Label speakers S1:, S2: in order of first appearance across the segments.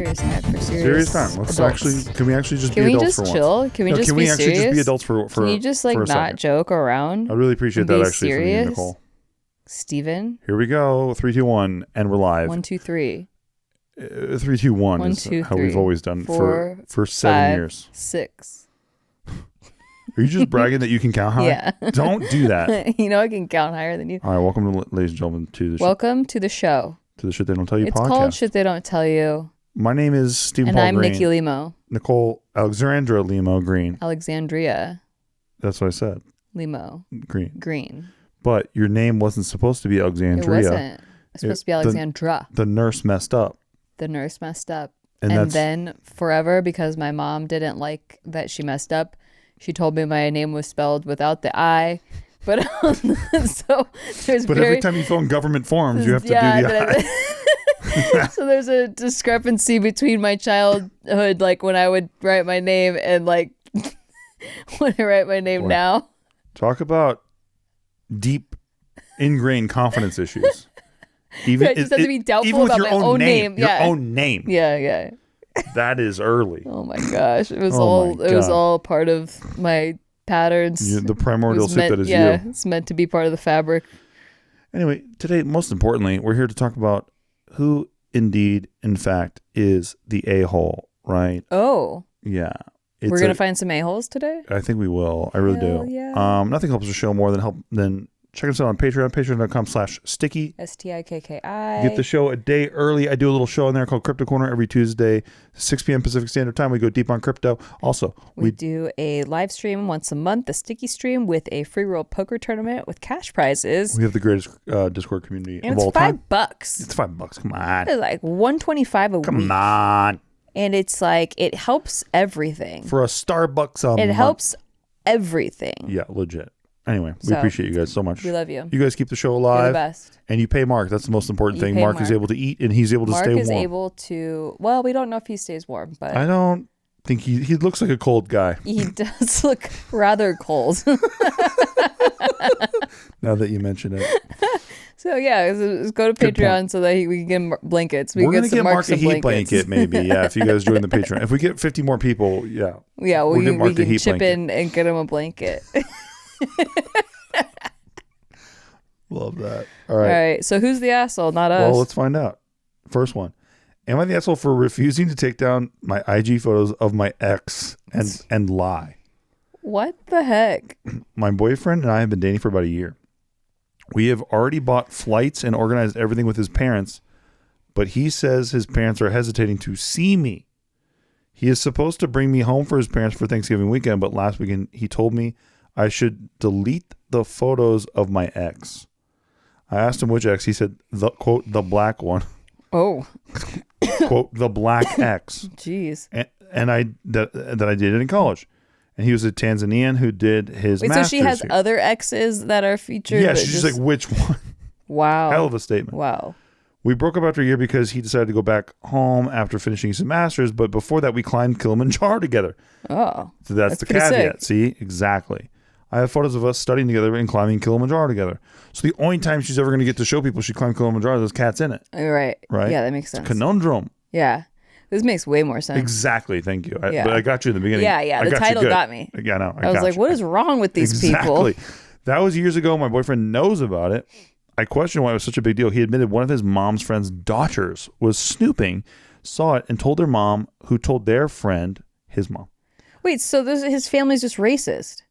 S1: Serious time for
S2: serious time. Let's
S1: adults.
S2: can we actually just be adults for once?
S1: Chill? Can we just be serious? Can we actually just
S2: be adults for
S1: Can you just like not
S2: second?
S1: joke around?
S2: I really appreciate that actually
S1: serious?
S2: from you, Nicole.
S1: Steven?
S2: Here we go. 3, 2, 1, and we're live.
S1: 1, 2, 3.
S2: 3, 2, 1
S1: 1,
S2: is
S1: 2,
S2: how
S1: 3,
S2: we've always done
S1: 4,
S2: for 7 years.
S1: 6.
S2: Are you just bragging that you can count high?
S1: Yeah.
S2: Don't do that.
S1: You know I can count higher than you.
S2: All right, welcome, ladies and gentlemen, to the
S1: Welcome to the show.
S2: To the Shit They Don't Tell You
S1: It's
S2: podcast.
S1: It's called Shit They Don't Tell You.
S2: My name is Stephen
S1: and
S2: Paul
S1: I'm
S2: Green.
S1: Nikki Limo.
S2: Nicole Alexandra Limo Green.
S1: Alexandria.
S2: That's what I said.
S1: Limo.
S2: Green. But your name wasn't supposed to be Alexandria.
S1: It wasn't. It's supposed to be Alexandra.
S2: The nurse messed up.
S1: And then forever, because my mom didn't like that she messed up, she told me my name was spelled without the I. But so there's
S2: every time you fill in government forms, you have to do the I.
S1: So there's a discrepancy between my childhood, like when I would write my name and like when I write my name now.
S2: Talk about deep ingrained confidence issues. Even
S1: I just have to be doubtful about my own name.
S2: Your own name.
S1: Yeah.
S2: That is early.
S1: Oh my gosh. It was all part of my patterns.
S2: The primordial soup that is you.
S1: Yeah, it's meant to be part of the fabric.
S2: Anyway, today, most importantly, we're here to talk about who indeed, in fact, is the a-hole, right?
S1: Oh.
S2: Yeah.
S1: We're going to find some a-holes today?
S2: I think we will. I really do.
S1: Yeah.
S2: Nothing helps the show more than check us out on Patreon, patreon.com/sticky.
S1: STIKKI.
S2: Get the show a day early. I do a little show in there called Crypto Corner every Tuesday, 6 p.m. Pacific Standard Time. We go deep on crypto. Also,
S1: we do a live stream once a month, the Sticky Stream, with a free roll poker tournament with cash prizes.
S2: We have the greatest Discord community
S1: and
S2: of all time.
S1: $5.
S2: It's $5. Come on.
S1: It's like $125 a week.
S2: Come on.
S1: And it's like, it helps everything.
S2: For a Starbucks a month.
S1: It helps everything.
S2: Yeah, legit. Anyway, we appreciate you guys so much.
S1: We love you.
S2: You guys keep the show alive.
S1: You're the best.
S2: And you pay Mark. That's the most important thing. Mark is able to eat and he's able to stay warm.
S1: Mark is able to, well, we don't know if he stays warm, but.
S2: I don't think he looks like a cold guy.
S1: He does look rather cold.
S2: Now that you mention it.
S1: So yeah, go to Patreon so that we can get him blankets.
S2: We're going to get Mark a heat blanket maybe, yeah, if you guys join the Patreon. If we get 50 more people, yeah.
S1: Yeah, we can chip in and get him a blanket.
S2: Love that. All right.
S1: So who's the asshole? Not us.
S2: Well, let's find out. First one. Am I the asshole for refusing to take down my IG photos of my ex and lie?
S1: What the heck?
S2: My boyfriend and I have been dating for about a year. We have already bought flights and organized everything with his parents, but he says his parents are hesitating to see me. He is supposed to bring me home for his parents for Thanksgiving weekend, but last weekend he told me I should delete the photos of my ex. I asked him which ex. He said, quote, the black one.
S1: Oh.
S2: Quote, the black ex.
S1: Jeez.
S2: And I did it in college. And he was a Tanzanian who did his master's.
S1: So she has other exes that are featured?
S2: Yeah, she's like, which one?
S1: Wow.
S2: Hell of a statement.
S1: Wow.
S2: We broke up after a year because he decided to go back home after finishing his master's. But before that, we climbed Kilimanjaro together.
S1: Oh.
S2: So that's the caveat. See? Exactly. I have photos of us studying together and climbing Kilimanjaro together. So the only time she's ever going to get to show people she climbed Kilimanjaro, there's cats in it.
S1: Right. Yeah, that makes sense.
S2: It's a conundrum.
S1: Yeah. This makes way more sense.
S2: Exactly. Thank you. But I got you in the beginning.
S1: Yeah. The title got me.
S2: Yeah, no.
S1: I was like, what is wrong with these people?
S2: Exactly. That was years ago. My boyfriend knows about it. I questioned why it was such a big deal. He admitted one of his mom's friend's daughters was snooping, saw it, and told their mom, who told their friend, his mom.
S1: Wait, so his family's just racist?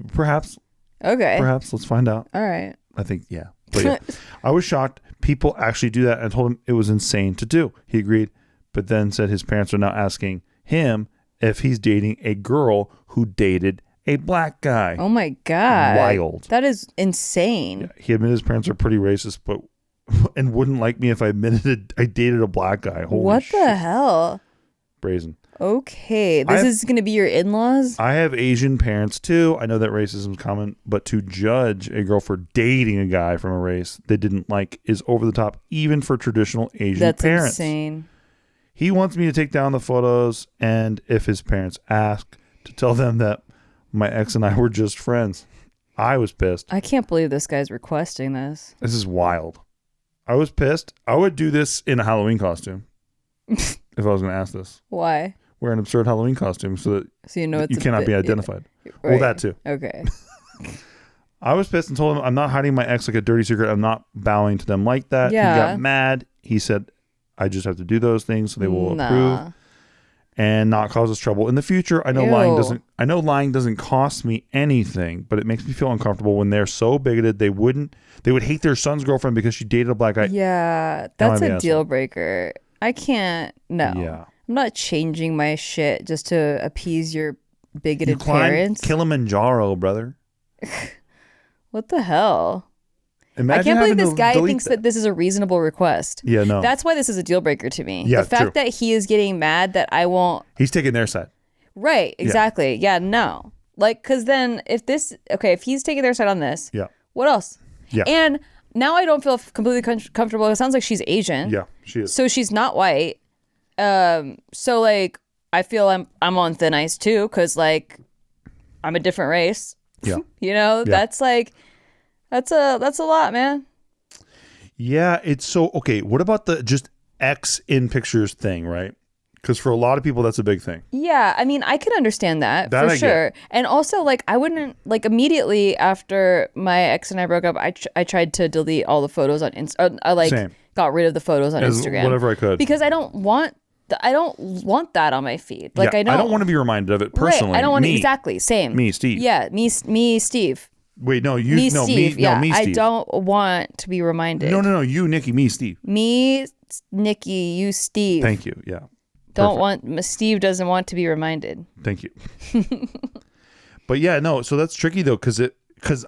S2: Perhaps.
S1: Okay.
S2: Perhaps. Let's find out.
S1: All right.
S2: I think, yeah. But yeah. I was shocked. People actually do that, and I told him it was insane to do. He agreed, but then said his parents are now asking him if he's dating a girl who dated a black guy.
S1: Oh my God.
S2: Wild.
S1: That is insane.
S2: Yeah, he admitted his parents are pretty racist, and wouldn't like me if I admitted I dated a black guy. Holy
S1: what
S2: shit.
S1: the hell?
S2: Brazen.
S1: Okay. This is going to be your in-laws?
S2: I have Asian parents too. I know that racism is common, but to judge a girl for dating a guy from a race they didn't like is over the top, even for traditional Asian parents.
S1: That's insane.
S2: He wants me to take down the photos, and if his parents ask, to tell them that my ex and I were just friends. I was pissed.
S1: I can't believe this guy's requesting this.
S2: This is wild. I was pissed. I would do this in a Halloween costume. if I was going to ask this.
S1: Why?
S2: Wear an absurd Halloween costume so that
S1: you know it's
S2: you cannot be identified.
S1: Right.
S2: Well, that too.
S1: Okay.
S2: I was pissed and told him I'm not hiding my ex like a dirty secret. I'm not bowing to them like that.
S1: Yeah.
S2: He got mad. He said, I just have to do those things so they will approve and not cause us trouble in the future. I know lying doesn't cost me anything, but it makes me feel uncomfortable when they're so bigoted they would hate their son's girlfriend because she dated a black guy.
S1: Yeah, that's a deal breaker. I can't. No.
S2: Yeah.
S1: I'm not changing my shit just to appease your bigoted parents.
S2: Kilimanjaro, brother.
S1: What the hell?
S2: Imagine
S1: I can't believe this guy thinks that this is a reasonable request.
S2: Yeah, no.
S1: That's why this is a deal breaker to me.
S2: Yeah,
S1: the fact that he is getting mad that I won't.
S2: He's taking their side.
S1: Right, exactly. Yeah, no. Like, because then if he's taking their side on this, what else?
S2: Yeah.
S1: And now I don't feel completely comfortable. It sounds like she's Asian.
S2: Yeah, she is.
S1: So she's not white. So like, I feel I'm on thin ice too, because like, I'm a different race.
S2: Yeah.
S1: You know, that's like, that's a lot, man. Yeah,
S2: it's so, okay, what about the just X in pictures thing, right? Because for a lot of people, that's a big thing.
S1: Yeah, I mean, I can understand that for sure. And also, like, I wouldn't, like, immediately after my ex and I broke up, I tried to delete all the photos on Instagram. I got rid of the photos on Instagram.
S2: Whatever I could.
S1: Because I don't want that on my feed. Like, I don't
S2: want to be reminded of it personally.
S1: Right, I don't want to, exactly, same.
S2: Me, Steve.
S1: Yeah, me, Steve.
S2: Wait, no, you,
S1: me,
S2: no,
S1: Steve.
S2: me, no, me, Steve.
S1: I don't want to be reminded.
S2: No, you, Nikki, me, Steve.
S1: Me, Nikki, you, Steve.
S2: Thank you, yeah.
S1: Steve doesn't want to be reminded.
S2: Thank you. But yeah, no, so that's tricky though, because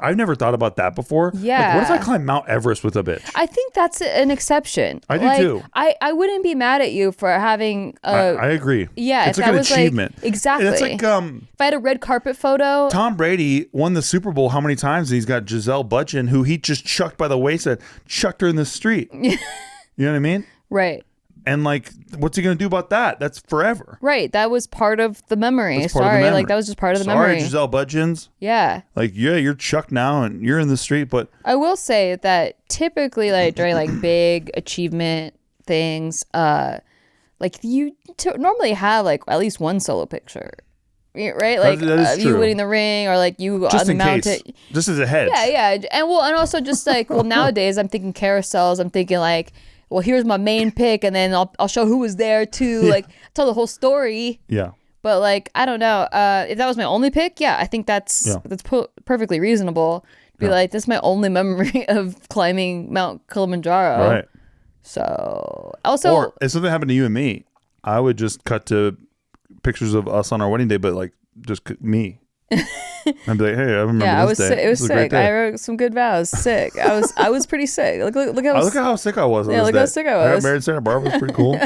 S2: I've never thought about that before.
S1: Yeah.
S2: Like, what if I climb Mount Everest with a bitch?
S1: I think that's an exception.
S2: I do too.
S1: I wouldn't be mad at you for having
S2: I agree.
S1: Yeah,
S2: it's like an achievement.
S1: Like, exactly.
S2: And it's like
S1: if I had a red carpet photo.
S2: Tom Brady won the Super Bowl how many times? And he's got Giselle Bundchen, who he just chucked by the waist and chucked her in the street. You know what I mean?
S1: Right.
S2: And like, what's he gonna do about that? That's forever.
S1: Right. That was part of the memory. Sorry, like that was just part of the memory.
S2: Sorry, Giselle Bundchen.
S1: Yeah.
S2: Like, yeah, you're chucked now and you're in the street, but
S1: I will say that typically, like during like big achievement things, like you normally have like at least one solo picture. Right, like
S2: that is
S1: you winning the ring, or like you
S2: just
S1: on the mountain,
S2: just as a hedge.
S1: Yeah, and also just like nowadays I'm thinking carousels. I'm thinking like, well, here's my main pick, and then I'll show who was there too. Like tell the whole story.
S2: Yeah.
S1: But like I don't know. If that was my only pick, I think that's perfectly reasonable. Be like, this is my only memory of climbing Mount Kilimanjaro.
S2: Right.
S1: So also,
S2: or if something happened to you and me, I would just cut to pictures of us on our wedding day, but like just me. I'd be like, hey, I remember this day.
S1: It was sick. I wrote some good vows. Sick. I was pretty sick. Look how
S2: sick I was.
S1: Yeah, look how sick I was.
S2: I got married in Santa Barbara. It was pretty cool.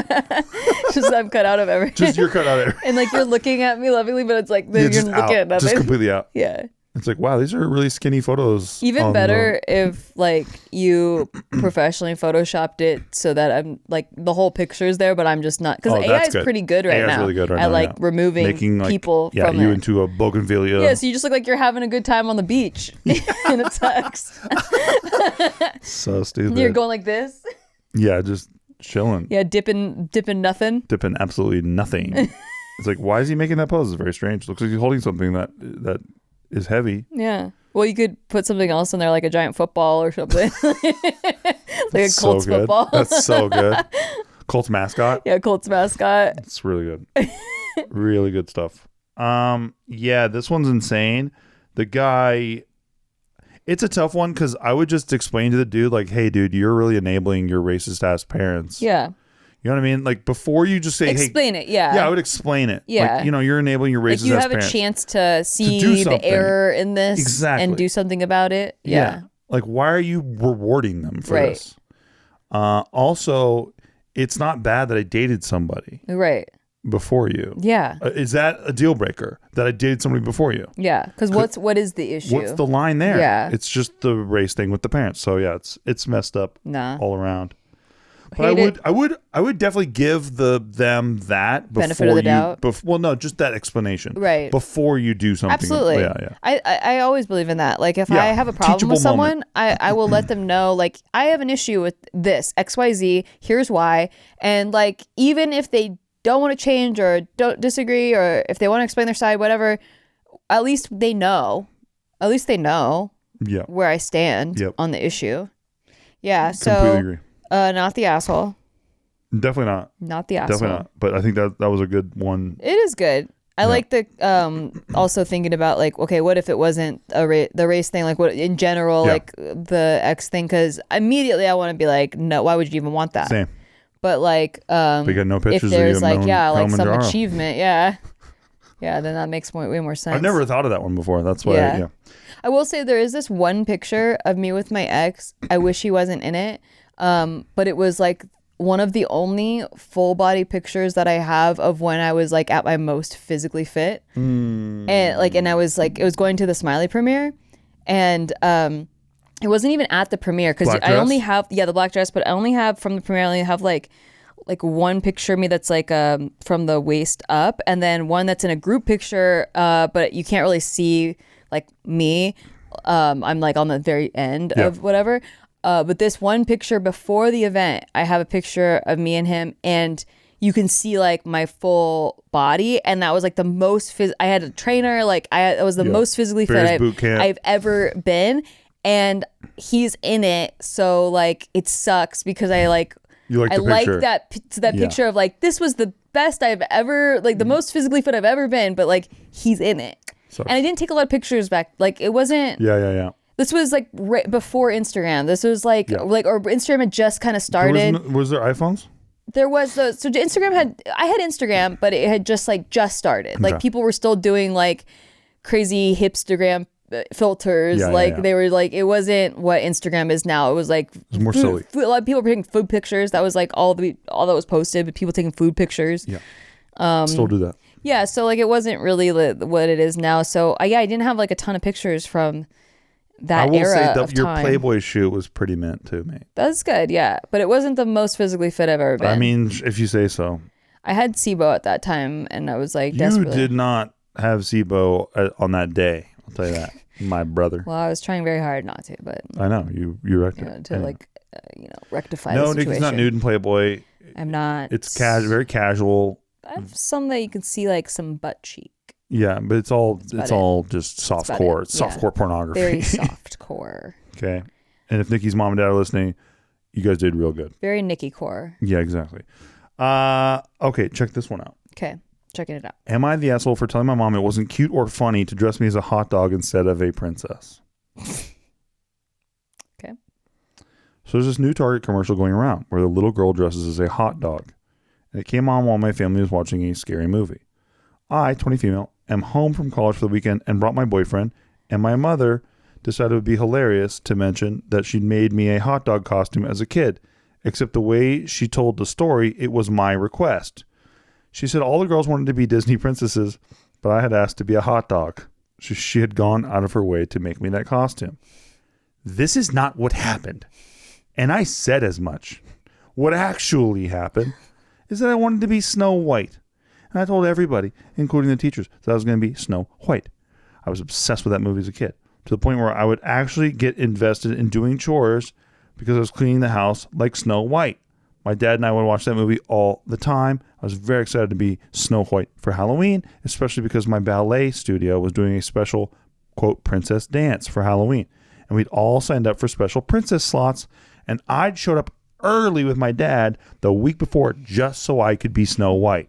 S1: Just I'm cut out of everything.
S2: Just you're cut out of everything.
S1: And like you're looking at me lovingly, but it's like you're looking at nothing.
S2: Just completely out.
S1: Yeah.
S2: It's like, wow, these are really skinny photos.
S1: Even better if like you professionally photoshopped it so that I'm like the whole picture's there, but I'm just not, because AI is pretty good right now.
S2: Really good right
S1: at
S2: now,
S1: like removing
S2: making like,
S1: people from
S2: you
S1: it.
S2: into a bougainvillea.
S1: Yeah, so you just look like you're having a good time on the beach in a tux.
S2: So stupid.
S1: You're going like this.
S2: Yeah, just chilling.
S1: Yeah, dipping nothing.
S2: Dipping absolutely nothing. It's like, why is he making that pose? It's very strange. Looks like he's holding something that is heavy.
S1: Yeah. Well, you could put something else in there, like a giant football or something. Like a Colts football.
S2: That's so good. Colts mascot.
S1: Yeah, Colts mascot.
S2: It's really good. Really good stuff. Yeah, this one's insane. The guy, it's a tough one because I would just explain to the dude, like, hey, dude, you're really enabling your racist ass parents.
S1: Yeah.
S2: You know what I mean? Like, before you just say,
S1: explain it, yeah.
S2: Yeah, I would explain it.
S1: Yeah.
S2: Like, you're enabling your racist ass parents.
S1: Like, you have a chance to see the error in this and do something about it. Yeah.
S2: Like, why are you rewarding them for this? Also, it's not bad that I dated somebody.
S1: Right.
S2: Before you.
S1: Yeah.
S2: Is that a deal breaker that I dated somebody before you?
S1: Yeah. Because what is the issue?
S2: What's the line there?
S1: Yeah.
S2: It's just the race thing with the parents. So yeah, it's messed up all around. But I would definitely give them that before
S1: benefit of the doubt.
S2: Well, no, just that explanation,
S1: right?
S2: Before you do something.
S1: Absolutely.
S2: Yeah.
S1: I always believe in that. Like if I have a problem with someone, I will let them know. Like I have an issue with this XYZ. Here's why. And like even if they don't want to change or don't disagree or if they want to explain their side, whatever, at least they know. At least they know.
S2: Yeah.
S1: Where I stand on the issue. Yeah. So
S2: completely agree.
S1: Not the asshole.
S2: Definitely not.
S1: Not the asshole.
S2: Definitely not. But I think that was a good one.
S1: It is good. I like the also thinking about like, okay, what if it wasn't the race thing? Like what in general, like the X thing? Because immediately I want to be like, no, why would you even want that?
S2: Same.
S1: But like,
S2: but you got no pictures
S1: if there's
S2: of
S1: like, like some achievement, then that makes way more sense.
S2: I've never thought of that one before. That's why.
S1: I will say there is this one picture of me with my ex. I wish he wasn't in it. But it was like one of the only full body pictures that I have of when I was like at my most physically fit. And I was like, it was going to the Smiley premiere and, it wasn't even at the premiere because I only have, the black dress, but I only have from the premiere, I only have like one picture of me that's like, from the waist up and then one that's in a group picture, but you can't really see like me. I'm like on the very end of whatever. But this one picture before the event, I have a picture of me and him and you can see like my full body. And that was like the most, I had a trainer, like it was the most physically fit I've ever been. And he's in it. So like, it sucks because I like that picture of like, this was the best I've ever, like the most physically fit I've ever been, but like he's in it. And I didn't take a lot of pictures back. Like it wasn't.
S2: Yeah.
S1: This was like right before Instagram. This was like or Instagram had just kind of started.
S2: Was there iPhones?
S1: There was so Instagram I had Instagram, but it had just started. Okay. Like people were still doing like crazy hipstergram filters. They were like, it wasn't what Instagram is now. It was like
S2: it was more silly.
S1: A lot of people were taking food pictures. That was like all that was posted, but people taking food pictures.
S2: Yeah. Still do that.
S1: Yeah, so like it wasn't really what it is now. So I didn't have like a ton of pictures from that era of
S2: your
S1: time.
S2: Playboy shoot was pretty mint too, mate.
S1: That's good, yeah. But it wasn't the most physically fit I've ever been.
S2: I mean, if you say so.
S1: I had SIBO at that time, and I was like,
S2: you did not have SIBO on that day. I'll tell you that, my brother.
S1: Well, I was trying very hard not to, but
S2: I know you
S1: rectify. No, the situation.
S2: Nikki's not nude in Playboy.
S1: I'm not.
S2: It's very casual.
S1: I have some that you can see like some butt cheek.
S2: Yeah, but it's all just soft core. It's softcore pornography.
S1: Very soft core.
S2: Okay. And if Nikki's mom and dad are listening, you guys did real good.
S1: Very Nikki core.
S2: Yeah, exactly. Okay, check this one out.
S1: Okay, checking it out.
S2: Am I the asshole for telling my mom it wasn't cute or funny to dress me as a hot dog instead of a princess?
S1: Okay.
S2: So there's this new Target commercial going around where the little girl dresses as a hot dog. And it came on while my family was watching a scary movie. I, 20 female, am home from college for the weekend and brought my boyfriend, and my mother decided it would be hilarious to mention that she'd made me a hot dog costume as a kid, except the way she told the story, it was my request. She said all the girls wanted to be Disney princesses, but I had asked to be a hot dog. She had gone out of her way to make me that costume. This is not what happened. And I said as much. What actually happened is that I wanted to be Snow White. And I told everybody, including the teachers, that I was going to be Snow White. I was obsessed with that movie as a kid, to the point where I would actually get invested in doing chores because I was cleaning the house like Snow White. My dad and I would watch that movie all the time. I was very excited to be Snow White for Halloween, especially because my ballet studio was doing a special, quote, princess dance for Halloween. And we'd all signed up for special princess slots, and I'd showed up early with my dad the week before just so I could be Snow White.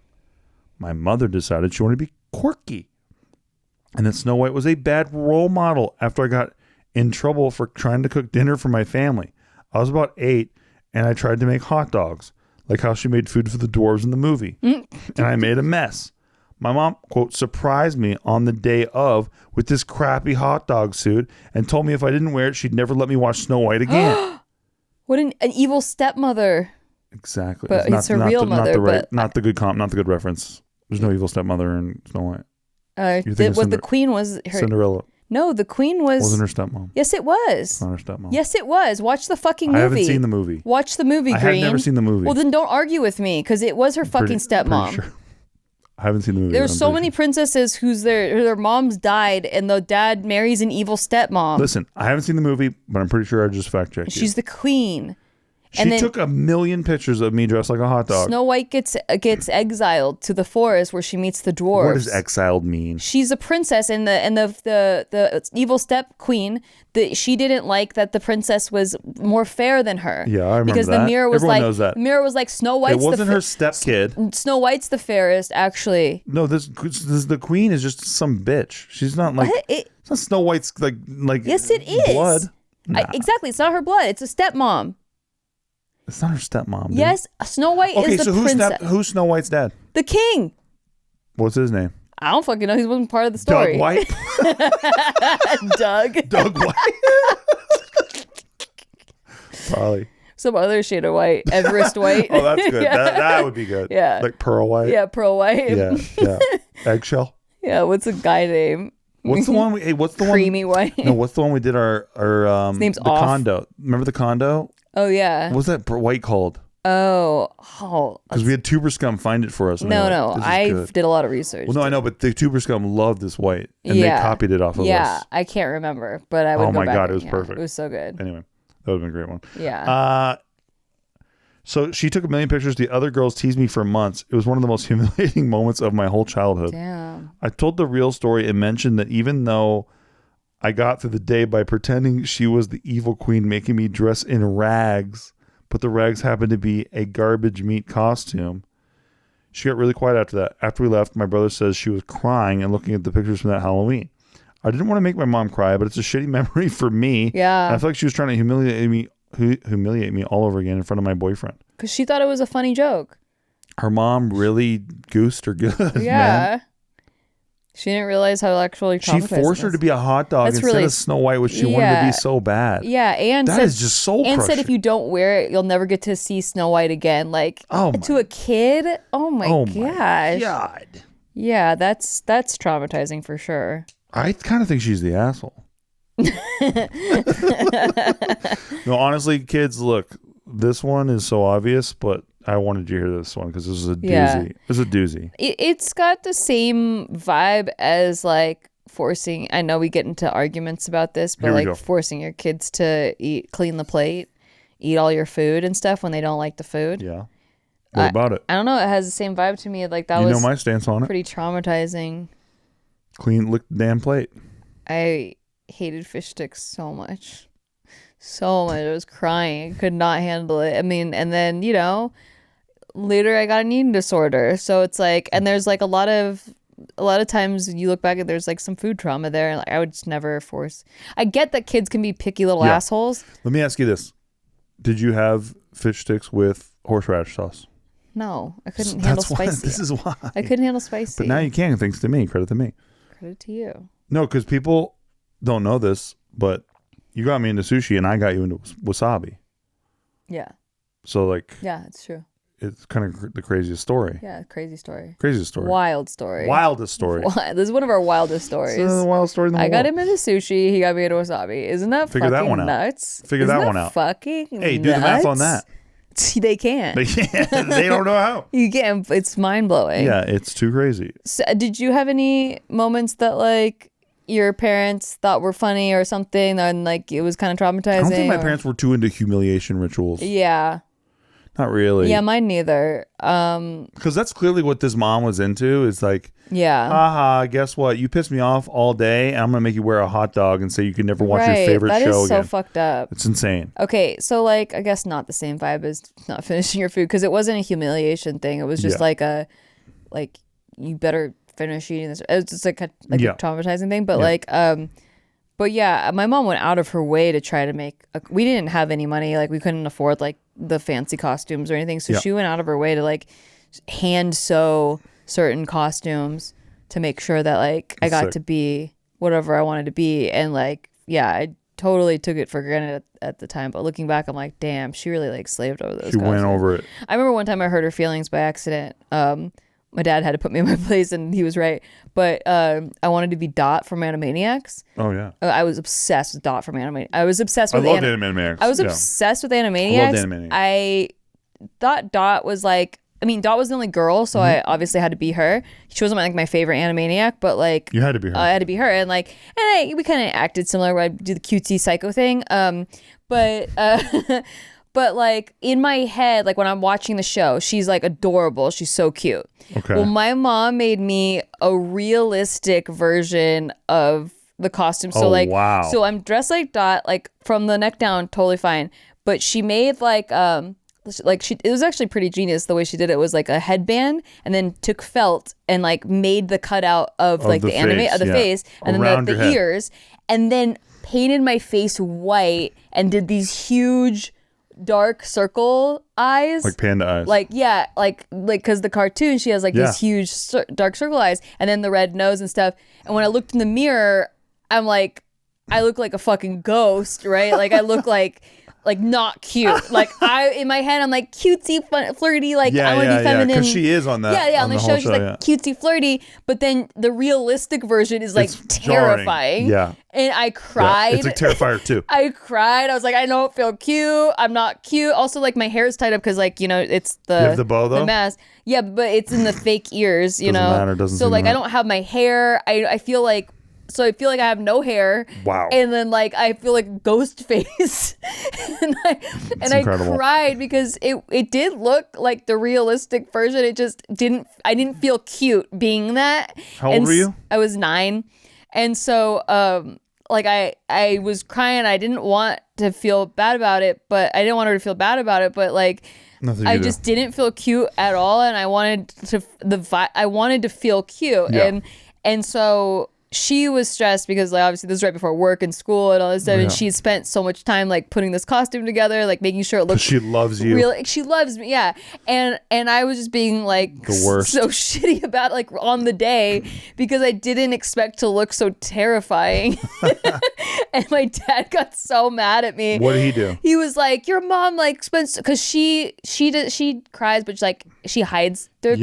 S2: My mother decided she wanted to be quirky, and that Snow White was a bad role model after I got in trouble for trying to cook dinner for my family. I was about 8, and I tried to make hot dogs, like how she made food for the dwarves in the movie, and I made a mess. My mom, quote, surprised me on the day of with this crappy hot dog suit and told me if I didn't wear it, she'd never let me watch Snow White again.
S1: What an evil stepmother.
S2: Exactly.
S1: But it's a real mother.
S2: Not the good reference. There's no evil stepmother in Snow White.
S1: The queen was her.
S2: Cinderella.
S1: No, the queen wasn't
S2: her stepmom.
S1: Yes, it was.
S2: It's not her stepmom.
S1: Yes, it was. Watch the fucking movie.
S2: I haven't seen the movie.
S1: Watch the movie, Green.
S2: I have never seen the movie.
S1: Well, then don't argue with me, because it was her fucking stepmom.
S2: Sure. I haven't seen the movie.
S1: There's so many princesses whose their moms died, and the dad marries an evil stepmom.
S2: Listen, I haven't seen the movie, but I'm pretty sure I just fact checked you.
S1: She's the queen.
S2: She took 1,000,000 pictures of me dressed like a hot dog.
S1: Snow White gets exiled to the forest where she meets the dwarves.
S2: What does exiled mean?
S1: She's a princess, and the evil step queen. She didn't like that the princess was more fair than her.
S2: Yeah, I remember
S1: because
S2: that.
S1: the mirror was
S2: Everyone knows that.
S1: The mirror was like Snow White's.
S2: It wasn't her stepkid.
S1: Snow White's the fairest, actually.
S2: No, the queen is just some bitch. She's not like it's not Snow White's like.
S1: Yes, it is
S2: blood. Nah.
S1: Exactly, it's not her blood. It's a stepmom.
S2: It's not her stepmom. Dude.
S1: Yes, Snow White is the princess.
S2: Who's Snow White's dad?
S1: The king.
S2: What's his name?
S1: I don't fucking know. He wasn't part of the story.
S2: Doug White.
S1: Doug
S2: White. Probably.
S1: Some other shade of white. Everest White.
S2: Oh, that's good. That would be good.
S1: Yeah.
S2: Like Pearl White.
S1: Yeah, Pearl White.
S2: Yeah. Eggshell.
S1: Yeah. What's a guy name?
S2: What's the one? What's the
S1: Creamy White.
S2: No, what's the one we did our
S1: His name's
S2: the
S1: Off.
S2: condo? Remember the condo?
S1: Oh yeah.
S2: What was that white called?
S1: Oh.
S2: Because we had Tuber Scum find it for us.
S1: No. I did a lot of research.
S2: Well, no, I know, but the Tuber Scum loved this white, and they copied it off of us.
S1: Yeah, I can't remember, but I would.
S2: Oh my
S1: go back
S2: god, it was perfect.
S1: It was so good.
S2: Anyway, that would have been a great one.
S1: Yeah.
S2: So she took 1,000,000 pictures. The other girls teased me for months. It was one of the most humiliating moments of my whole childhood.
S1: Damn.
S2: I told the real story and mentioned that even though I got through the day by pretending she was the evil queen, making me dress in rags, but the rags happened to be a garbage meat costume. She got really quiet after that. After we left, my brother says she was crying and looking at the pictures from that Halloween. I didn't want to make my mom cry, but it's a shitty memory for me.
S1: Yeah.
S2: And I feel like she was trying to humiliate me all over again in front of my boyfriend.
S1: Because she thought it was a funny joke.
S2: Her mom really goosed her good.
S1: Yeah.
S2: Man.
S1: She didn't realize how actually
S2: She forced her to be a hot dog instead of Snow White, which she wanted to be so bad.
S1: Yeah, and
S2: that is just soul crushing.
S1: And said if you don't wear it, you'll never get to see Snow White again. Like, to a kid? Oh my gosh.
S2: My God.
S1: Yeah, that's traumatizing for sure.
S2: I kind of think she's the asshole. No, honestly, kids, look, this one is so obvious, but I wanted you to hear this one because this is a doozy.
S1: Yeah.
S2: It's a doozy.
S1: It's got the same vibe as like forcing. I know we get into arguments about this, but like forcing your kids to clean the plate, eat all your food and stuff when they don't like the food.
S2: Yeah. What about it?
S1: I don't know. It has the same vibe to me. Like that
S2: was.
S1: You
S2: know my stance on it.
S1: Pretty traumatizing.
S2: Lick the damn plate.
S1: I hated fish sticks so much. So much. I was crying. I could not handle it. I mean, and then, later I got an eating disorder. So it's like, and there's like a lot of times you look back and there's like some food trauma there. And like, I would just never force. I get that kids can be picky little assholes.
S2: Let me ask you this. Did you have fish sticks with horseradish sauce?
S1: No, I couldn't handle spicy.
S2: This is why.
S1: I couldn't handle spicy.
S2: But now you can, thanks to me. Credit to me.
S1: Credit to you.
S2: No, because people don't know this, but you got me into sushi and I got you into wasabi.
S1: Yeah.
S2: So like.
S1: Yeah, it's true.
S2: It's kind of the craziest story.
S1: Yeah, crazy story.
S2: Craziest story.
S1: Wild story.
S2: Wildest story.
S1: This is one of our wildest stories.
S2: It's the wildest story in the world.
S1: I got him into sushi. He got me into wasabi. Isn't that fucking nuts?
S2: Figure that one out.
S1: Fucking
S2: Hey, do the math on that.
S1: They can't.
S2: They can't. They don't know how.
S1: You can't. It's mind blowing.
S2: Yeah, it's too crazy.
S1: So, did you have any moments that like your parents thought were funny or something, and like it was kind of traumatizing? I don't
S2: think my parents were too into humiliation rituals.
S1: Yeah.
S2: Not really.
S1: Yeah, mine neither.
S2: Because that's clearly what this mom was into. Is like, haha, guess what? You pissed me off all day, and I'm gonna make you wear a hot dog and say you can never watch your favorite show again.
S1: That is so fucked up.
S2: It's insane.
S1: Okay, so like, I guess not the same vibe as not finishing your food because it wasn't a humiliation thing. It was just like you better finish eating this. It was just like a traumatizing thing. But but yeah, my mom went out of her way to try to make. We didn't have any money, like we couldn't afford like the fancy costumes or anything. So she went out of her way to like hand sew certain costumes to make sure that like I got to be whatever I wanted to be. And like, yeah, I totally took it for granted at the time. But looking back, I'm like, damn, she really like slaved over those costumes.
S2: Went over it.
S1: I remember one time I hurt her feelings by accident. my dad had to put me in my place, and he was right. But I wanted to be Dot from Animaniacs.
S2: Oh yeah.
S1: I was obsessed with Dot from Animaniacs. I was obsessed with.
S2: I loved Animaniacs.
S1: I was obsessed with Animaniacs. I loved Animaniacs. I thought Dot was like. I mean, Dot was the only girl, so I obviously had to be her. She wasn't like my favorite Animaniac, but like
S2: you had to be her.
S1: I had to be her, and we kind of acted similar. Where I do the cutesy psycho thing, but but like in my head, like when I'm watching the show, she's like adorable. She's so cute.
S2: Okay.
S1: Well, my mom made me a realistic version of the costume. So
S2: wow.
S1: So I'm dressed like Dot, like from the neck down, totally fine. But she made it was actually pretty genius. The way she did it was like a headband, and then took felt and like made the cutout of like the anime of the face, and then the ears, and then painted my face white and did these huge dark circle eyes,
S2: like panda eyes.
S1: Like because the cartoon she has like these huge dark circle eyes, and then the red nose and stuff. And when I looked in the mirror, I'm like, I look like a fucking ghost, right? Like I look like not cute. Like in my head, I'm like cutesy, flirty. Like I want to be feminine.
S2: Because she is on that.
S1: Yeah. On the show, she's like cutesy, flirty. But then the realistic version is like terrifying.
S2: Yeah.
S1: And I cried.
S2: Yeah, it's like Terrifier too.
S1: I cried. I was like, I don't feel cute. I'm not cute. Also, like my hair is tied up because like it's the.
S2: You have the bow though.
S1: The mask. Yeah, but it's in the fake ears. You know.
S2: Matter, doesn't
S1: so like I don't have my hair. I feel like. So I feel like I have no hair.
S2: Wow.
S1: And then like I feel like ghost face. and I cried because it did look like the realistic version. It just I didn't feel cute being that.
S2: How old were you?
S1: I was 9. And so like I was crying. I didn't want to feel bad about it, but I didn't want her to feel bad about it, but like I just didn't feel cute at all, and I wanted to feel cute. Yeah. And so she was stressed because like obviously this was right before work and school and all this stuff, and she spent so much time like putting this costume together, like making sure it looked.
S2: She loves you.
S1: Really, she loves me, yeah. And I was just being like
S2: the worst,
S1: so shitty about like on the day because I didn't expect to look so terrifying. And my dad got so mad at me.
S2: What did he do?
S1: He was like, "Your mom like spends," because she cries, but she hides. So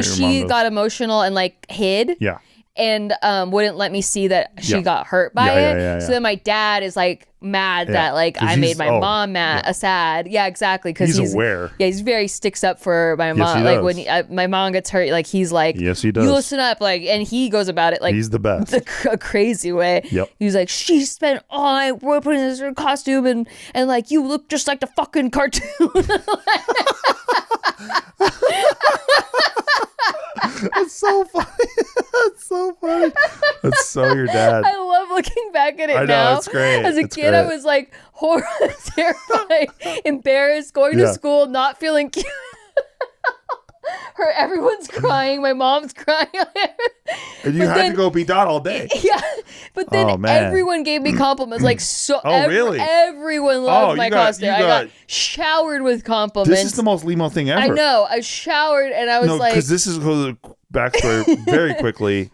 S1: she got emotional and like hid.
S2: Yeah.
S1: And wouldn't let me see that she got hurt by it. Yeah. So then my dad is like mad that like I made my mom sad. Yeah, exactly. Because he's aware. Yeah, he's very sticks up for my mom. Like when my mom gets hurt, like he's like,
S2: yes, he does.
S1: You listen up, like, and he goes about it like
S2: he's the best,
S1: a crazy way.
S2: Yep.
S1: He's like, she spent all night putting this costume and like you look just like the fucking cartoon.
S2: That's so funny. That's so funny. That's so your dad.
S1: I love looking back at it now.
S2: I know, it's great.
S1: As a kid, I was like terrified, embarrassed, going to school, not feeling cute. Everyone's crying. My mom's crying.
S2: And you had to go be Dot all day.
S1: Yeah. But then everyone gave me compliments. Like
S2: really?
S1: Everyone loved my costume. I got showered with compliments.
S2: This is the most Limo thing ever.
S1: I know. I showered and I was like.
S2: Because this is the backstory very quickly.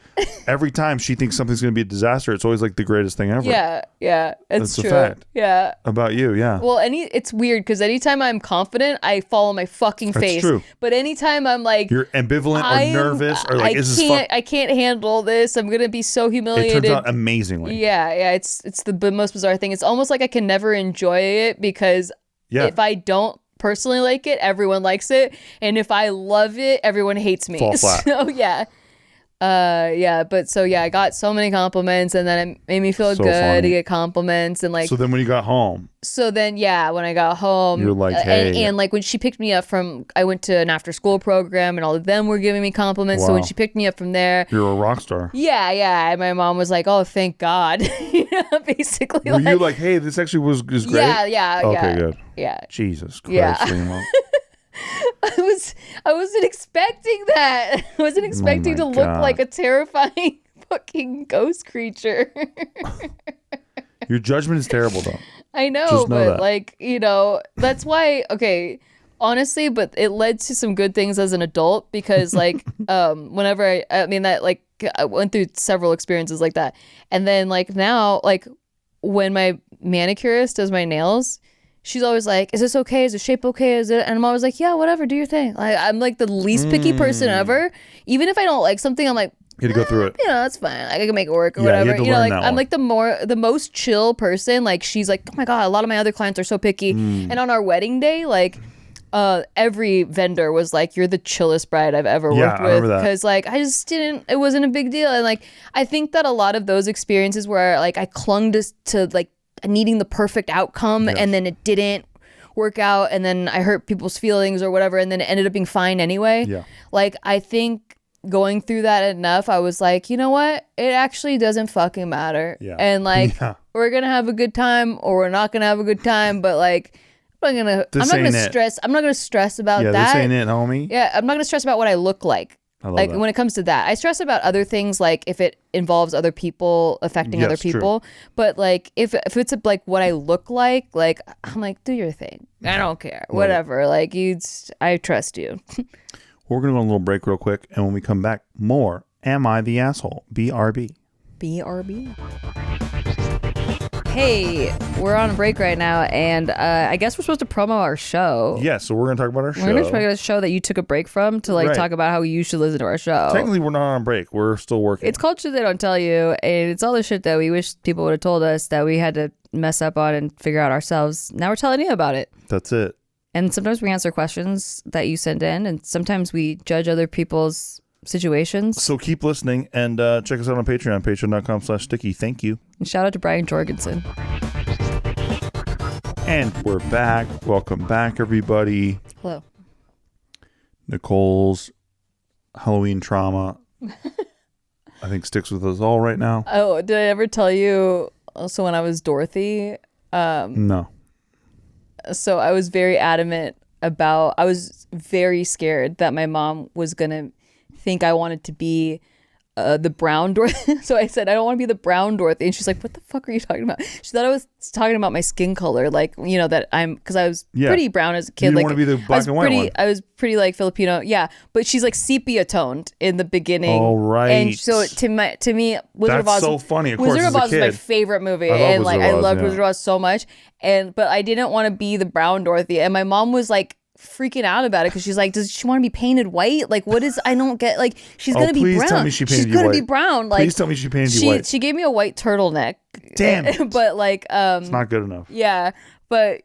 S2: Every time she thinks something's going to be a disaster, it's always like the greatest thing ever.
S1: Yeah. That's true.
S2: A fact.
S1: Yeah.
S2: About you, yeah.
S1: Well, it's weird because anytime I'm confident, I fall on my fucking face.
S2: That's true.
S1: But anytime I'm like,
S2: you're ambivalent or nervous or like,
S1: I can't handle this. I'm gonna be so humiliated.
S2: It turns out amazingly.
S1: Yeah. It's the most bizarre thing. It's almost like I can never enjoy it because if I don't personally like it, everyone likes it, and if I love it, everyone hates me.
S2: Fall flat.
S1: So yeah. I got so many compliments, and then it made me feel good to get compliments, and like.
S2: So then when you got home.
S1: So then when I got home,
S2: you're like, hey,
S1: and like when she picked me up I went to an after school program, and all of them were giving me compliments. Wow. So when she picked me up from there,
S2: you're a rock star.
S1: Yeah, and my mom was like, "Oh, thank God," basically.
S2: Were you like, "Hey, this actually was great"?
S1: Yeah.
S2: Okay, good.
S1: Yeah.
S2: Jesus Christ, Limo.
S1: I wasn't expecting that. I wasn't expecting to look like a terrifying fucking ghost creature.
S2: Your judgment is terrible, though.
S1: I know, but like, that's why, okay, honestly, but it led to some good things as an adult because like, whenever I went through several experiences like that. And then like now, like when my manicurist does my nails, she's always like, is this okay? Is the shape okay? Is it? And I'm always like, yeah, whatever, do your thing. Like, I'm like the least picky person ever. Even if I don't like something, I'm like,
S2: you had to go through it.
S1: You know, that's fine. I can make it work or whatever. You know, like I'm like the most chill person. Like she's like, oh my God, a lot of my other clients are so picky. And on our wedding day, like every vendor was like, you're the chillest bride I've ever worked with. Because like I just didn't, it wasn't a big deal. And like I think that a lot of those experiences where like I clung to like needing the perfect outcome and then it didn't work out and then I hurt people's feelings or whatever and then it ended up being fine anyway. Yeah. Like I think going through that enough, I was like, you know what? It actually doesn't fucking matter. Yeah. And like, we're going to have a good time or we're not going to have a good time. But like, I'm not going to stress. I'm not going to stress about that.
S2: This ain't it, homie.
S1: Yeah. I'm not going to stress about what I look like. Like that. When it comes to that, I stress about other things, like if it involves other people affecting other people. True. But like if it's like what I look like I'm like, do your thing. I don't care. Whatever. Like I trust you.
S2: We're going to go on a little break real quick. And when we come back, more Am I the Asshole? BRB.
S1: BRB. Hey, we're on a break right now. And I guess we're supposed to promo our show.
S2: Yeah, so we're going to talk about our show.
S1: We're going to talk about a show that you took a break from to like talk about how you should listen to our show.
S2: Technically, we're not on a break. We're still working.
S1: It's called Shit They Don't Tell You. And it's all the shit that we wish people would have told us that we had to mess up on and figure out ourselves. Now we're telling you about it.
S2: That's it.
S1: And sometimes we answer questions that you send in, and sometimes we judge other people's situations.
S2: So keep listening, and check us out on Patreon, patreon.com/sticky. Thank you.
S1: And shout out to Brian Jorgensen.
S2: And we're back. Welcome back, everybody.
S1: Hello.
S2: Nicole's Halloween trauma, I think, sticks with us all right now.
S1: Oh, did I ever tell you also when I was Dorothy?
S2: No.
S1: So I was very adamant about, I was very scared that my mom was going to think I wanted to be the brown Dorothy. So I said, I don't want to be the brown Dorothy. And she's like, what the fuck are you talking about? She thought I was talking about my skin color. Like, you know, that because I was pretty brown as a kid.
S2: You
S1: like,
S2: want to be the black and white one.
S1: I was pretty like Filipino. Yeah. But she's like sepia toned in the beginning.
S2: Oh, right.
S1: And so to me, Wizard of Oz.
S2: That's so funny. Of course,
S1: Wizard of Oz is my favorite movie. And like, I loved Wizard of Oz so much. But I didn't want to be the brown Dorothy. And my mom was like, freaking out about it because she's like, does she want to be painted white? Like, what is, I don't get, like, she's gonna be brown.
S2: Please tell me she painted you white.
S1: She's gonna be brown. Like,
S2: please tell me she painted you white.
S1: She gave me a white turtleneck.
S2: Damn it.
S1: But like,
S2: it's not good enough.
S1: Yeah, but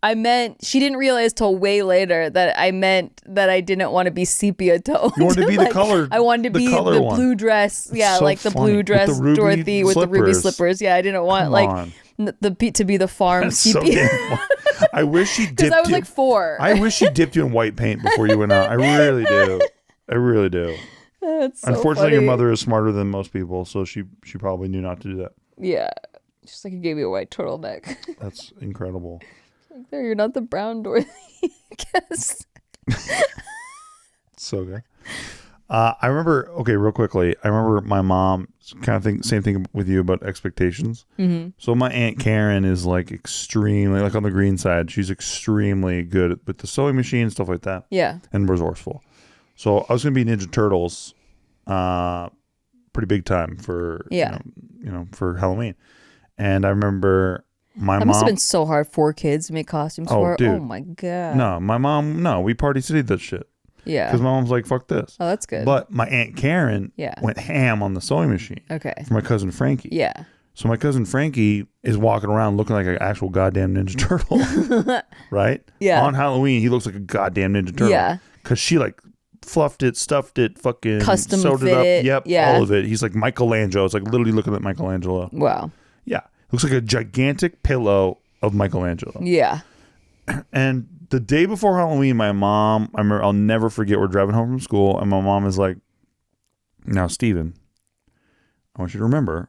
S1: I meant, she didn't realize till way later that I meant that I didn't want to be sepia toned.
S2: You wanted to be
S1: like,
S2: the color.
S1: I wanted to be the blue dress. Yeah, so like the blue dress with Dorothy with the ruby slippers. Yeah, I didn't want to be the farm sepia.
S2: So I wish she dipped.
S1: Because I was like 4.
S2: I wish she dipped you in white paint before you went out. I really do. I really do.
S1: That's so
S2: Unfortunately,
S1: funny.
S2: your mother is smarter than most people, so she probably knew not to do that.
S1: Yeah, she's like, you gave me a white turtleneck.
S2: That's incredible.
S1: Like, there, you're not the brown Dorothy. Guess.
S2: So good. I remember. Okay, real quickly. I remember my mom kind of think same thing with you about expectations. Mm-hmm. So my Aunt Karen is like extremely, like on the green side, she's extremely good with the sewing machine and stuff like that.
S1: Yeah.
S2: And resourceful. So I was gonna be Ninja Turtles, pretty big time for for Halloween. And I remember my mom.
S1: Must have been so hard for kids to make costumes for.
S2: Dude.
S1: Oh my god.
S2: No, my mom. No, we Party City'd that shit.
S1: Yeah.
S2: Because my mom's like, fuck this.
S1: Oh, that's good.
S2: But my Aunt Karen went ham on the sewing machine.
S1: Okay.
S2: For my cousin Frankie.
S1: Yeah.
S2: So my cousin Frankie is walking around looking like an actual goddamn Ninja Turtle. Right?
S1: Yeah.
S2: On Halloween, he looks like a goddamn Ninja Turtle. Yeah. Because she like fluffed it, stuffed it, fucking
S1: custom
S2: sewed
S1: fit.
S2: it up. Yep.
S1: Yeah.
S2: All of it. He's like Michelangelo. It's like literally looking at Michelangelo.
S1: Wow.
S2: Yeah. Looks like a gigantic pillow of Michelangelo.
S1: Yeah.
S2: And the day before Halloween, my mom, I'll never forget, we're driving home from school, and my mom is like, now, Steven, I want you to remember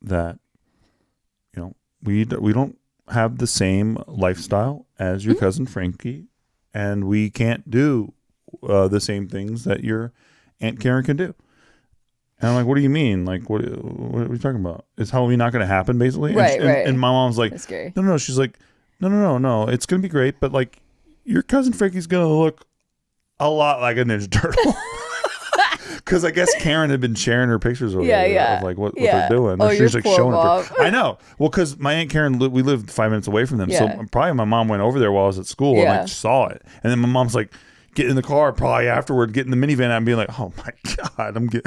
S2: that, we don't have the same lifestyle as your cousin Frankie, and we can't do the same things that your Aunt Karen can do. And I'm like, what do you mean? Like, what are you talking about? Is Halloween not going to happen, basically?
S1: Right, right.
S2: And my mom's like,
S1: that's scary.
S2: No. She's like, no. It's going to be great, but like, your cousin Frankie's going to look a lot like a Ninja Turtle. Because I guess Karen had been sharing her pictures of like what they're doing.
S1: Oh,
S2: She's like showing
S1: mom.
S2: I know. Well, because my Aunt Karen, we lived 5 minutes away from them. So probably my mom went over there while I was at school and like saw it. And then my mom's like, get in the car probably afterward, get in the minivan and being like, oh my God,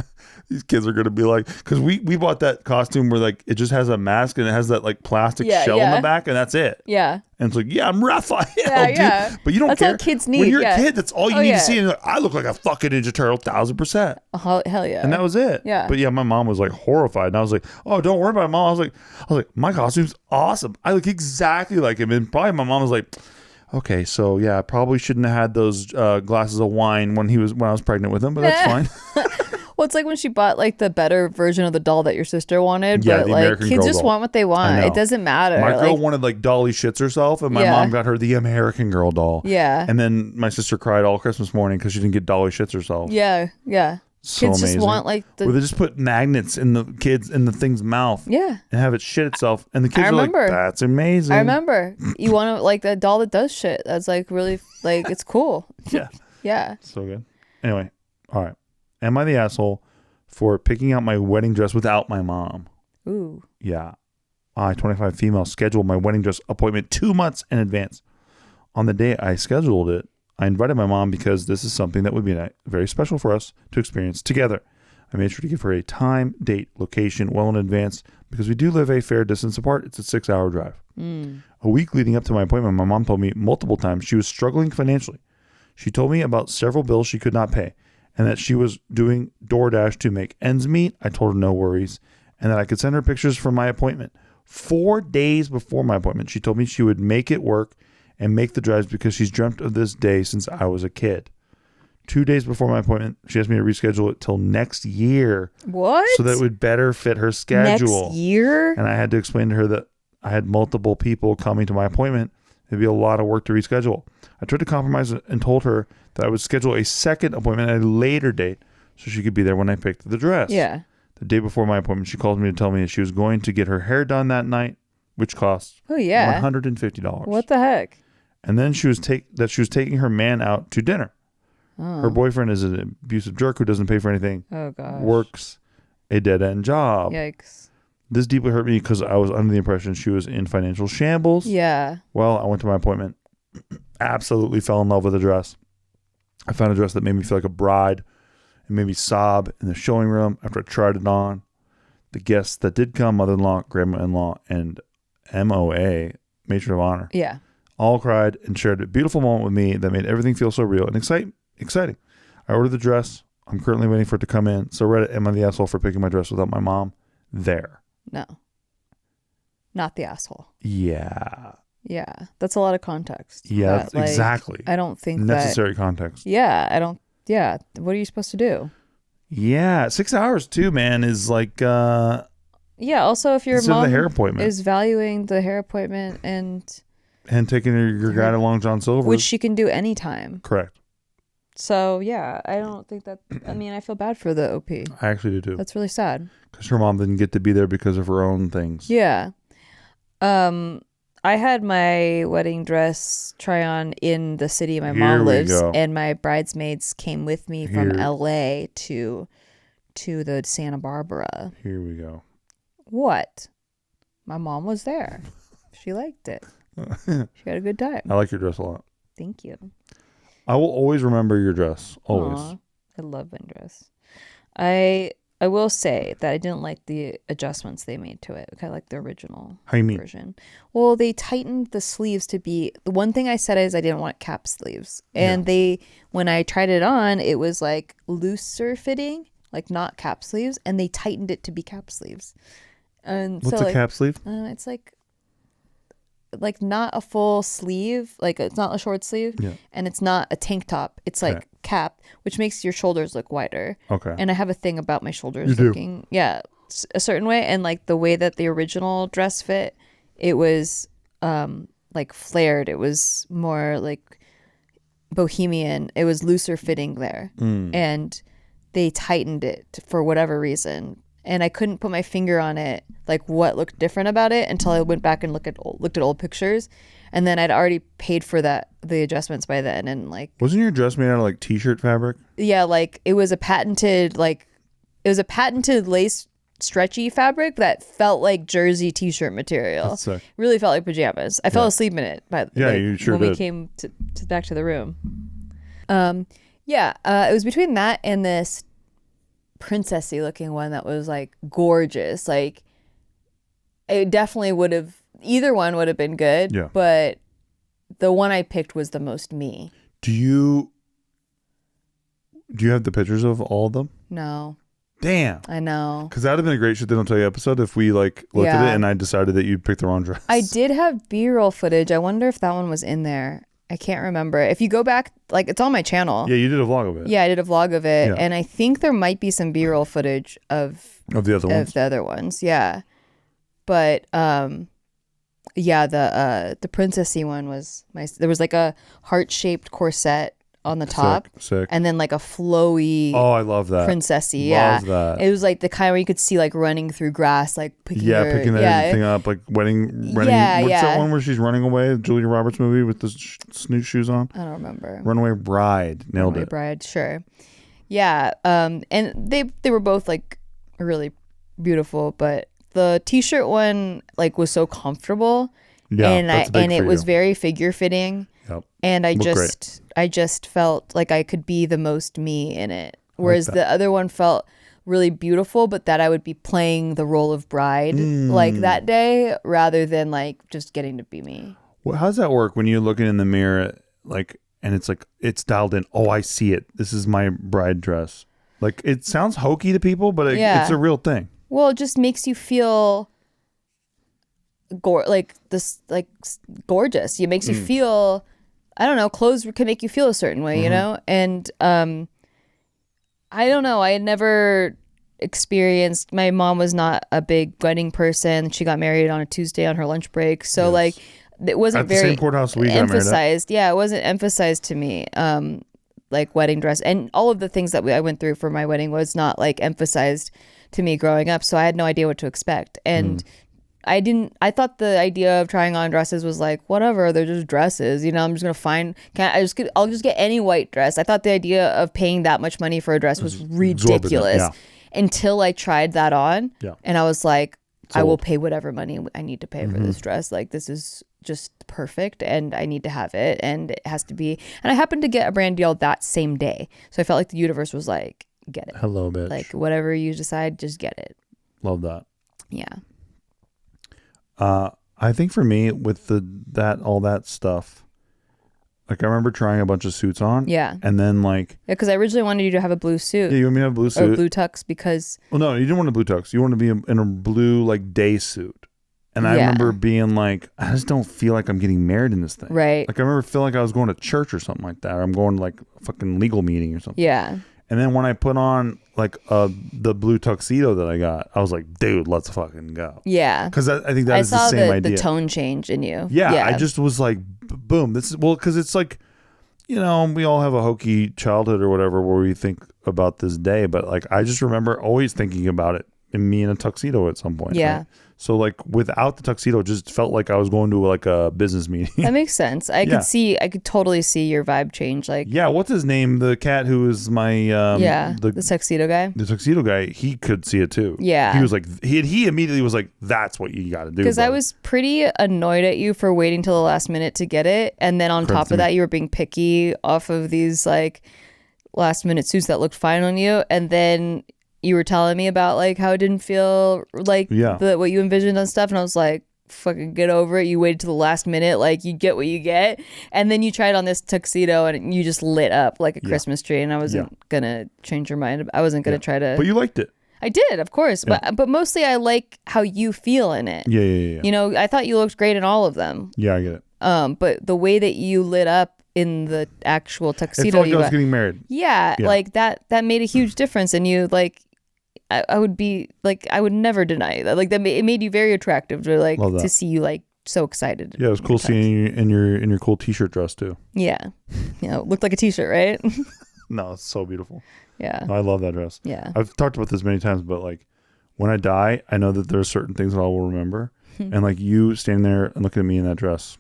S2: these kids are going to be like, because we bought that costume where like it just has a mask and it has that like plastic shell in the back and that's it.
S1: Yeah.
S2: And it's like, yeah, I'm Raphael, dude. But you don't care.
S1: That's all kids need.
S2: When you're a kid, that's all you need to see. And you're like, I look like a fucking Ninja Turtle, 1000%.
S1: Hell yeah.
S2: And that was it.
S1: Yeah.
S2: But yeah, my mom was like horrified. And I was like, oh, don't worry about it, Mom. I was like, my costume's awesome. I look exactly like him. And probably my mom was like, okay, so yeah, I probably shouldn't have had those glasses of wine when I was pregnant with him, but that's fine.
S1: Well, it's like when she bought like the better version of the doll that your sister wanted,
S2: yeah,
S1: but
S2: the
S1: like
S2: American
S1: kids
S2: Girl
S1: just
S2: doll.
S1: want what they want. It doesn't matter.
S2: My girl wanted like Dolly shits herself, and my mom got her the American Girl doll.
S1: Yeah.
S2: And then my sister cried all Christmas morning because she didn't get Dolly shits herself.
S1: Yeah.
S2: So
S1: kids
S2: amazing.
S1: just want like
S2: where they just put magnets in the thing's mouth.
S1: Yeah.
S2: And have it shit itself. And the kids are like, that's amazing.
S1: I remember. You want to like the doll that does shit. That's like really like it's cool.
S2: Yeah.
S1: Yeah.
S2: So good. Anyway, all right. Am I the asshole for picking out my wedding dress without my mom?
S1: Ooh.
S2: Yeah. I, 25 female, scheduled my wedding dress appointment 2 months in advance. On the day I scheduled it, I invited my mom because this is something that would be very special for us to experience together. I made sure to give her a time, date, location well in advance because we do live a fair distance apart. It's a 6-hour drive. A week leading up to my appointment, my mom told me multiple times she was struggling financially. She told me about several bills she could not pay and that she was doing DoorDash to make ends meet. I told her no worries and that I could send her pictures from my appointment. 4 days before my appointment, she told me she would make it work and make the drives because she's dreamt of this day since I was a kid. 2 days before my appointment, she asked me to reschedule it till next year.
S1: What?
S2: So that it would better fit her schedule.
S1: Next year?
S2: And I had to explain to her that I had multiple people coming to my appointment. It'd be a lot of work to reschedule. I tried to compromise and told her that I would schedule a second appointment at a later date so she could be there when I picked the dress.
S1: Yeah.
S2: The day before my appointment, she called me to tell me that she was going to get her hair done that night, which cost $150.
S1: What the heck?
S2: And then she was taking her man out to dinner. Oh. Her boyfriend is an abusive jerk who doesn't pay for anything.
S1: Oh, gosh.
S2: Works a dead-end job.
S1: Yikes.
S2: This deeply hurt me because I was under the impression she was in financial shambles.
S1: Yeah.
S2: Well, I went to my appointment. Absolutely fell in love with the dress. I found a dress that made me feel like a bride. It made me sob in the showing room after I tried it on. The guests that did come, mother-in-law, grandma-in-law, and MOA, matron of honor.
S1: Yeah.
S2: All cried and shared a beautiful moment with me that made everything feel so real and exciting. I ordered the dress. I'm currently waiting for it to come in. So Reddit, am I the asshole for picking my dress without my mom? There.
S1: No. Not the asshole.
S2: Yeah.
S1: Yeah. That's a lot of context.
S2: Yeah, that's exactly.
S1: I don't think
S2: necessary context.
S1: Yeah. I don't. Yeah. What are you supposed to do?
S2: Yeah. 6 hours too, man, is like. Yeah.
S1: Also, if your mom
S2: the hair appointment
S1: is valuing the hair appointment and
S2: taking your guy to Long John Silver's,
S1: which she can do anytime.
S2: Correct.
S1: So yeah, I don't think that. I mean, I feel bad for the OP.
S2: I actually do too.
S1: That's really sad.
S2: Because her mom didn't get to be there because of her own things.
S1: Yeah. I had my wedding dress try on in the city my mom lives, and my bridesmaids came with me from LA to the Santa Barbara.
S2: Here we go.
S1: What? My mom was there. She liked it. She had a good time.
S2: I like your dress a lot.
S1: Thank you.
S2: I will always remember your dress. Always.
S1: Aww, I love my dress. I will say that I didn't like the adjustments they made to it. I like the original version. Well, they tightened the sleeves to be... The one thing I said is I didn't want cap sleeves. And when I tried it on, it was like looser fitting, like not cap sleeves. And they tightened it to be cap sleeves. And
S2: what's a cap sleeve?
S1: It's like not a full sleeve, like it's not a short sleeve, and it's not a tank top. It's like cap, which makes your shoulders look wider. Okay. And I have a thing about my shoulders looking a certain way, and like the way that the original dress fit, it was like flared. It was more like bohemian. It was looser fitting there, and they tightened it for whatever reason. and I couldn't put my finger on it, like what looked different about it, until I went back and looked at old pictures, and then I'd already paid for the adjustments by then, and like.
S2: Wasn't your dress made out of like t-shirt fabric?
S1: Yeah, like it was a patented lace stretchy fabric that felt like jersey t-shirt material. That's sick. Really felt like pajamas. I fell asleep in it.
S2: You sure did.
S1: When we came back to the room. It was between that and this princessy looking one that was like gorgeous. Like it definitely would have, either one would have been good. Yeah. But the one I picked was the most me.
S2: Do you have the pictures of all of them?
S1: No.
S2: Damn.
S1: I know.
S2: Because that would have been a great shit they don't tell you episode if we like looked at it and I decided that you picked the wrong dress.
S1: I did have B-roll footage. I wonder if that one was in there. I can't remember. If you go back, like it's on my channel.
S2: Yeah, you did a vlog of it.
S1: Yeah, I did a vlog of it. Yeah. And I think there might be some B-roll footage of
S2: the other ones.
S1: Of the other ones, yeah. But the princessy one was there was like a heart-shaped corset on the top,
S2: sick.
S1: And then like a flowy.
S2: Oh, I love that.
S1: Princessy,
S2: love that.
S1: It was like the kind where you could see like running through grass, like picking
S2: everything up, like running. Yeah, what's that one where she's running away? Julia Roberts movie with the snooze shoes on.
S1: I don't remember.
S2: Runaway Bride, nailed it.
S1: Runaway Bride, sure. Yeah, and they were both like really beautiful, but the t-shirt one like was so comfortable. Yeah, and it was very figure fitting. Yep. And I just felt like I could be the most me in it. Whereas the other one felt really beautiful, but that I would be playing the role of bride like that day rather than like just getting to be me.
S2: Well, how does that work when you're looking in the mirror like and it's like it's dialed in? Oh, I see it. This is my bride dress. Like it sounds hokey to people, but it's a real thing.
S1: Well, it just makes you feel gorgeous. It makes you feel, I don't know, clothes can make you feel a certain way, you know? And I don't know, I had never experienced, my mom was not a big wedding person. She got married on a Tuesday on her lunch break. So like it wasn't
S2: at the
S1: very
S2: same courthouse we
S1: emphasized. Yeah, it wasn't emphasized to me. Like wedding dress and all of the things that I went through for my wedding was not like emphasized to me growing up. So I had no idea what to expect. And I thought the idea of trying on dresses was like, whatever, they're just dresses. You know, I'm just going to I'll just get any white dress. I thought the idea of paying that much money for a dress was ridiculous until I tried that on. Yeah. And I was like, I will pay whatever money I need to pay for this dress. Like, this is just perfect and I need to have it. And it has to be. And I happened to get a brand deal that same day. So I felt like the universe was like, get it.
S2: Hello, bitch.
S1: Like, whatever you decide, just get it.
S2: Love that.
S1: Yeah.
S2: I think for me with all that stuff, like I remember trying a bunch of suits on. Yeah. And then like.
S1: Yeah, because I originally wanted you to have a blue suit.
S2: Yeah, you want me to have a blue suit.
S1: Or blue tux because.
S2: Well, no, you didn't want a blue tux. You wanted to be in a blue like day suit. And I remember being like, I just don't feel like I'm getting married in this thing. Right. Like I remember feeling like I was going to church or something like that. Or I'm going to like a fucking legal meeting or something. Yeah. And then when I put on like the blue tuxedo that I got, I was like, dude, let's fucking go. Yeah. Because I think that is the same idea.
S1: I saw the tone change in you.
S2: Yeah. I just was like, boom. This is, well, because it's like, you know, we all have a hokey childhood or whatever where we think about this day. But like, I just remember always thinking about it in me in a tuxedo at some point. Yeah. Right? So like without the tuxedo, it just felt like I was going to like a business meeting.
S1: That makes sense. I could totally see your vibe change. Like,
S2: yeah, what's his name? The cat who is my
S1: the tuxedo guy.
S2: The tuxedo guy. He could see it too. Yeah, he was like he immediately was like, that's what you got to do.
S1: Because I was pretty annoyed at you for waiting till the last minute to get it, and then on top of that, you were being picky off of these like last minute suits that looked fine on you, and then you were telling me about like how it didn't feel like what you envisioned and stuff, and I was like, fucking get over it. You waited to the last minute, like you get what you get, and then you tried on this tuxedo and you just lit up like a Christmas tree, and I wasn't gonna change your mind. I wasn't gonna try to.
S2: But you liked it.
S1: I did, of course, but mostly I like how you feel in it. Yeah. You know, I thought you looked great in all of them.
S2: Yeah, I get it.
S1: But the way that you lit up in the actual tuxedo,
S2: it felt like I was getting married.
S1: Yeah, like that made a huge difference, and you like. I would be like, I would never deny that. Like that, it made you very attractive to like to see you like so excited.
S2: Yeah, it was cool seeing you in your cool t-shirt dress too.
S1: Yeah, it looked like a t-shirt, right?
S2: No, it's so beautiful.
S1: Yeah,
S2: I love that dress.
S1: Yeah,
S2: I've talked about this many times, but like when I die, I know that there are certain things that I will remember. And like you standing there and looking at me in that dress,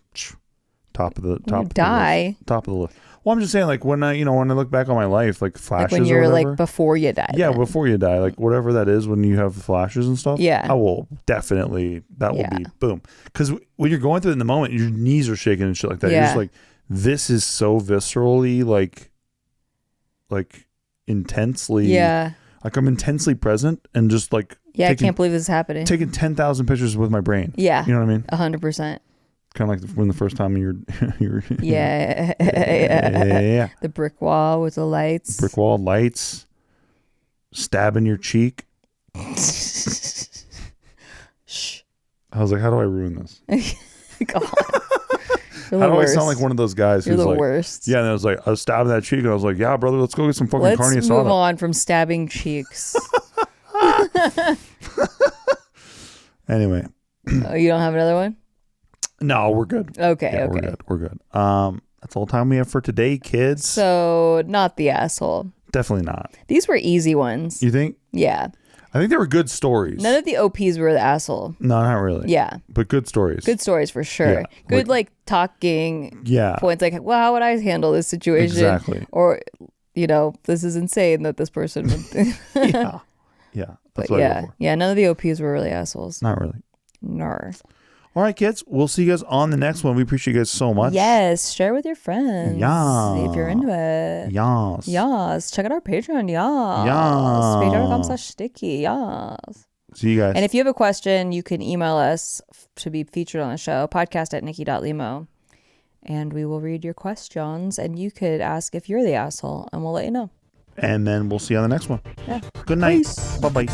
S2: top of the list. Top of the list. Well, I'm just saying, like when I look back on my life, like flashes, like when you're like
S1: before you die.
S2: Yeah, before you die, like whatever that is, when you have flashes and stuff.
S1: Yeah,
S2: I will definitely. That will be boom. Because when you're going through it in the moment, your knees are shaking and shit like that. Yeah. You're just like, this is so viscerally like intensely.
S1: Yeah.
S2: Like I'm intensely present and just like.
S1: Yeah, I can't believe this is happening.
S2: Taking 10,000 pictures with my brain.
S1: Yeah,
S2: you know what I mean.
S1: 100%.
S2: Kind of like when the first time you're
S1: yeah. The brick wall with the lights.
S2: Brick wall, lights, stabbing your cheek.
S1: Shh.
S2: I was like, how do I ruin this?
S1: God.
S2: How do I sound like one of those guys
S1: You're
S2: who's
S1: the
S2: like,
S1: worst.
S2: Yeah, and I was like, I was stabbing that cheek, and I was like, yeah, brother, let's go get some fucking carne asada.
S1: Let's move on from stabbing cheeks.
S2: Anyway.
S1: Oh, you don't have another one?
S2: No, we're good.
S1: Okay,
S2: yeah,
S1: okay.
S2: We're good. That's all the time we have for today, kids.
S1: So, not the asshole.
S2: Definitely not.
S1: These were easy ones.
S2: You think?
S1: Yeah.
S2: I think they were good stories.
S1: None of the OPs were the asshole.
S2: No, not really.
S1: Yeah.
S2: But good stories.
S1: Good stories for sure. Yeah. Good like talking points like, well, how would I handle this situation?
S2: Exactly.
S1: Or, this is insane that this person would
S2: Yeah. Yeah.
S1: That's what I go for. Yeah, none of the OPs were really assholes.
S2: Not really.
S1: No.
S2: All right, kids. We'll see you guys on the next one. We appreciate you guys so much.
S1: Yes. Share with your friends.
S2: Yeah.
S1: If you're into it.
S2: Yes.
S1: Yes. Check out our Patreon. Yes.
S2: Yes.
S1: Patreon.com/sticky. Yes.
S2: See you guys.
S1: And if you have a question, you can email us to be featured on the show, podcast@nikki.limo. And we will read your questions. And you could ask if you're the asshole, and we'll let you know.
S2: And then we'll see you on the next one.
S1: Yeah.
S2: Good night.
S1: Peace.
S2: Bye-bye.